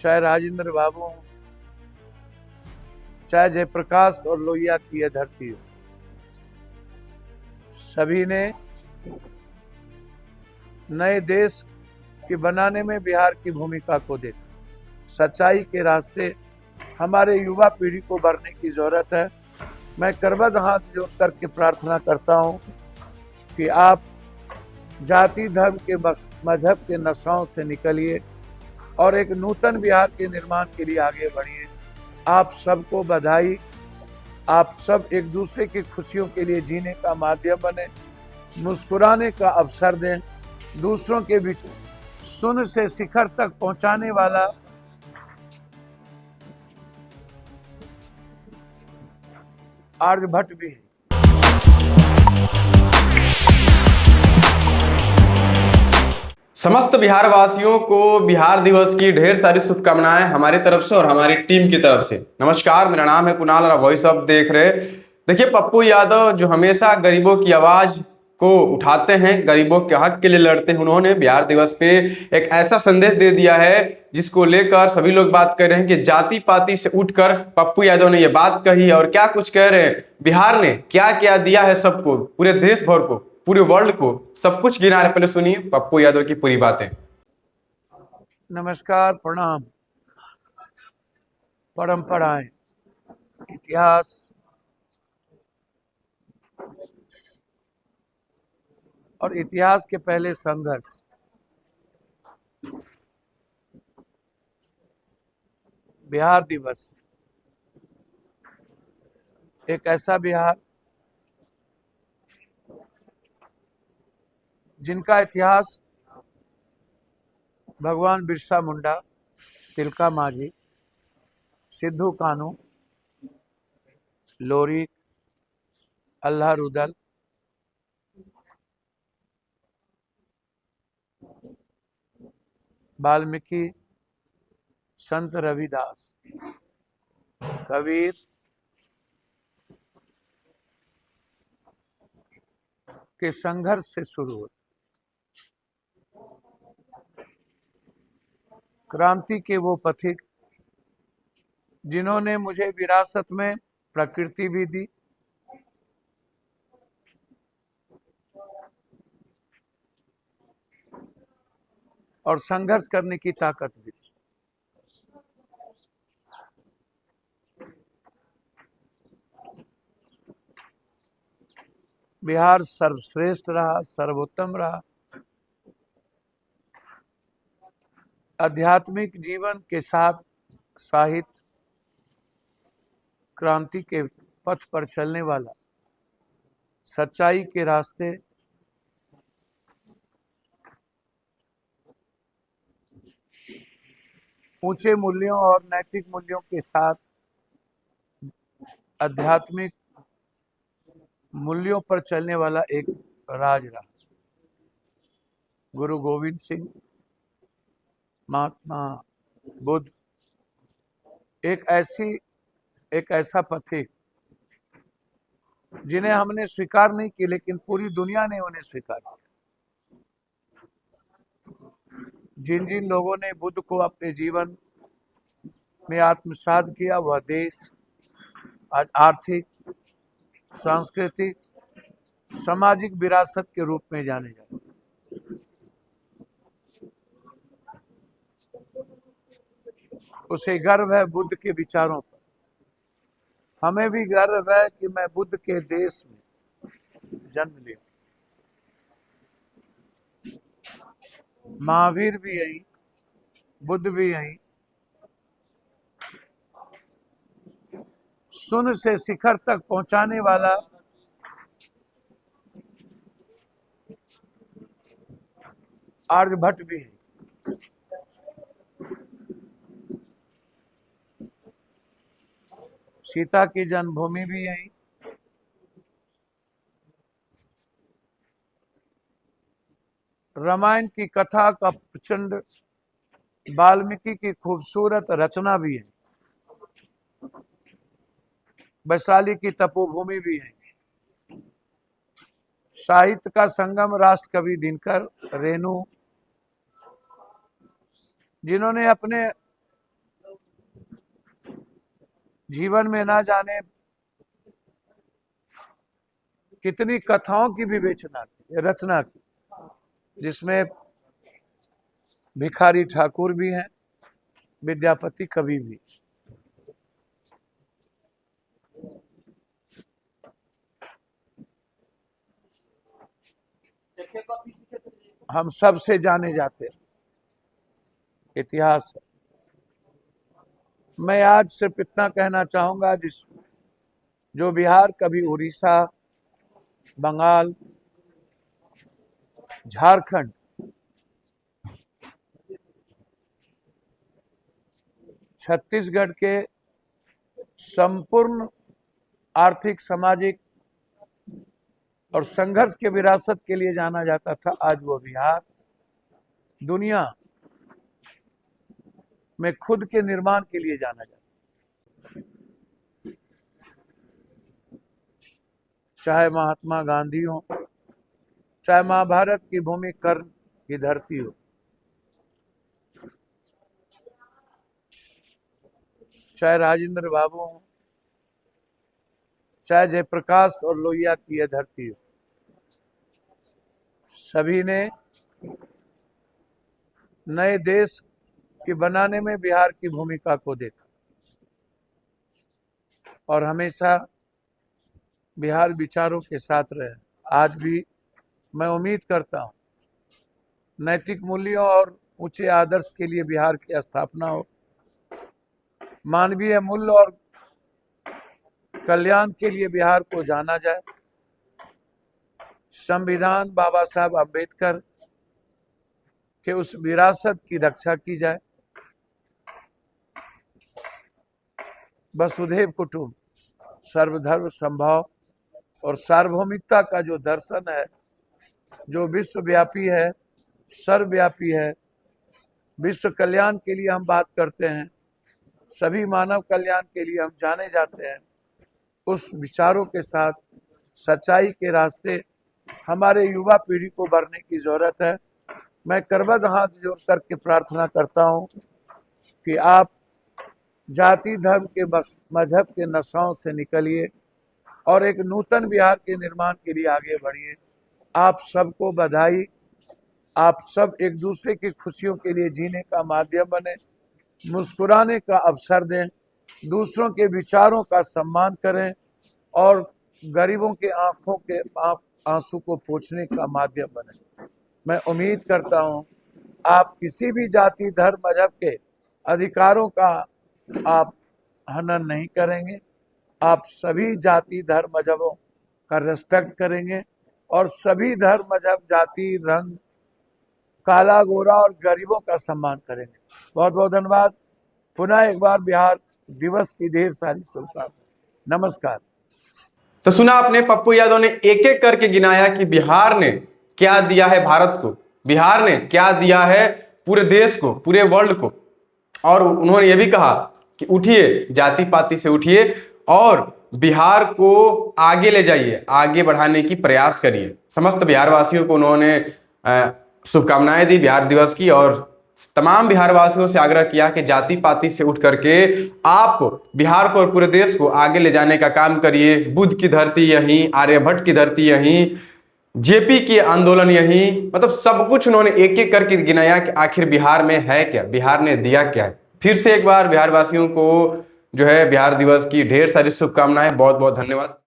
चाहे राजेंद्र बाबू हो, चाहे जयप्रकाश और लोहिया की यह धरती हो, सभी ने नए देश के बनाने में बिहार की भूमिका को देखा। सच्चाई के रास्ते हमारे युवा पीढ़ी को बढ़ने की जरूरत है। मैं करबद्ध हाथ जोड़ करके प्रार्थना करता हूं कि आप जाति धर्म के मजहब के नशाओं से निकलिए और एक नूतन बिहार के निर्माण के लिए आगे बढ़िए। आप सबको बधाई। आप सब एक दूसरे की खुशियों के लिए जीने का माध्यम बने, मुस्कुराने का अवसर दें, दूसरों के बीच शून्य से शिखर तक पहुंचाने वाला आर्यभट्ट भी है। समस्त बिहार वासियों को बिहार दिवस की ढेर सारी शुभकामनाएं हमारी तरफ से और हमारी टीम की तरफ से। नमस्कार, मेरा नाम है कुणाल और आप वॉइस ऑफ देख रहे। देखिए, पप्पू यादव जो हमेशा गरीबों की आवाज को उठाते हैं, गरीबों के हक के लिए लड़ते हैं, उन्होंने बिहार दिवस पे एक ऐसा संदेश दे दिया है जिसको लेकर सभी लोग बात कर रहे हैं कि जाति पाति से उठकर पप्पू यादव ने यह बात कही। और क्या कुछ कह रहे हैं, बिहार ने क्या क्या दिया है सबको, पूरे देश भर को, पूरे वर्ल्ड को, सब कुछ गिना रहे। पहले सुनिए पप्पू यादव की पूरी बातें। नमस्कार, प्रणाम। परंपराएं, इतिहास और इतिहास के पहले संघर्ष। बिहार दिवस एक ऐसा बिहार जिनका इतिहास भगवान बिरसा मुंडा, तिलका मांझी, सिद्धू कानू, लोरी, अल्लाह रुदल, वाल्मीकि, संत रविदास, कबीर के संघर्ष से शुरू हुआ। क्रांति के वो पथिक जिन्होंने मुझे विरासत में प्रकृति भी दी, और संघर्ष करने की ताकत भी। बिहार सर्वश्रेष्ठ रहा, सर्वोत्तम रहा। आध्यात्मिक जीवन के साथ साहित्य, क्रांति के पथ पर चलने वाला, सच्चाई के रास्ते, ऊंचे मूल्यों और नैतिक मूल्यों के साथ आध्यात्मिक मूल्यों पर चलने वाला एक राज रहा। गुरु गोविंद सिंह, महात्मा बुद्ध, एक ऐसा पथिक जिन्हें हमने स्वीकार नहीं किया, लेकिन पूरी दुनिया ने उन्हें स्वीकार किया। जिन जिन लोगों ने बुद्ध को अपने जीवन में आत्मसात किया, वह देश आज आर्थिक, सांस्कृतिक, सामाजिक विरासत के रूप में जाने जाते। उसे गर्व है बुद्ध के विचारों पर। हमें भी गर्व है कि मैं बुद्ध के देश में जन्म लिया। महावीर भी यही, बुद्ध भी यही। शून्य से शिखर तक पहुंचाने वाला आर्यभट्ट भी है। सीता की जन्मभूमि भी यही, रामायण की कथा का प्रचंड, वाल्मीकि की खूबसूरत रचना भी है, वैशाली की तपोभूमि भी है, साहित्य का संगम राष्ट्र कवि दिनकर, रेणु, जिन्होंने अपने जीवन में ना जाने कितनी कथाओं की भी रचना की, जिसमें भिखारी ठाकुर भी हैं, विद्यापति कवि भी। हम सबसे जाने जाते इतिहास है। मैं आज सिर्फ इतना कहना चाहूंगा, जो बिहार कभी उड़ीसा, बंगाल, झारखंड, छत्तीसगढ़ के संपूर्ण आर्थिक, सामाजिक और संघर्ष के विरासत के लिए जाना जाता था, आज वो बिहार दुनिया में खुद के निर्माण के लिए जाना जाता है। चाहे महात्मा गांधी हो, चाहे महाभारत की भूमि कर्ण की धरती हो, चाहे राजेंद्र बाबू हो, चाहे जयप्रकाश और लोहिया की यह धरती हो, सभी ने नए देश के बनाने में बिहार की भूमिका को देखा और हमेशा बिहार विचारों के साथ रहे। आज भी मैं उम्मीद करता हूं नैतिक मूल्यों और ऊंचे आदर्श के लिए बिहार की स्थापना हो, मानवीय मूल्य और कल्याण के लिए बिहार को जाना जाए, संविधान बाबा साहब अम्बेडकर के उस विरासत की रक्षा की जाए, वसुधैव कुटुंब, सर्वधर्म संभाव और सार्वभौमिकता का जो दर्शन है, जो विश्वव्यापी है, सर्वव्यापी है, विश्व कल्याण के लिए हम बात करते हैं, सभी मानव कल्याण के लिए हम जाने जाते हैं, उस विचारों के साथ सच्चाई के रास्ते हमारे युवा पीढ़ी को बढ़ने की जरूरत है। मैं करबद्ध हाथ जोड़ करके प्रार्थना करता हूं कि आप जाति धर्म के मजहब के नशाओं से निकलिए और एक नूतन बिहार के निर्माण के लिए आगे बढ़िए। आप सबको बधाई। आप सब एक दूसरे की खुशियों के लिए जीने का माध्यम बने, मुस्कुराने का अवसर दें, दूसरों के विचारों का सम्मान करें और गरीबों के आंखों के आंसू को पोंछने का माध्यम बने। मैं उम्मीद करता हूं आप किसी भी जाति धर्म मजहब के अधिकारों का आप हनन नहीं करेंगे। आप सभी जाति धर्म मजहबों का रेस्पेक्ट करेंगे और सभी धर्म मजहब जाति रंग काला गोरा और गरीबों का सम्मान करेंगे। बहुत बहुत धन्यवाद। पुनः एक बार बिहार दिवस की ढेर सारी शुभकामनाएं। नमस्कार। तो सुना आपने, पप्पू यादव ने एक एक करके गिनाया कि बिहार ने क्या दिया है भारत को, बिहार ने क्या दिया है पूरे देश को, पूरे वर्ल्ड को। और उन्होंने ये भी कहा कि उठिए, जाति पाति से उठिए और बिहार को आगे ले जाइए, आगे बढ़ाने की प्रयास करिए। समस्त बिहार वासियों को उन्होंने शुभकामनाएं दी बिहार दिवस की और तमाम बिहार वासियों से आग्रह किया कि जाति पाति से उठ करके आप बिहार को और पूरे देश को आगे ले जाने का काम करिए। बुद्ध की धरती यहीं, आर्यभट्ट की धरती यहीं, जेपी की आंदोलन यहीं, मतलब सब कुछ उन्होंने एक एक करके गिनाया कि आखिर बिहार में है क्या, बिहार ने दिया क्या है। फिर से एक बार बिहार वासियों को जो है बिहार दिवस की ढेर सारी शुभकामनाएं। बहुत बहुत धन्यवाद।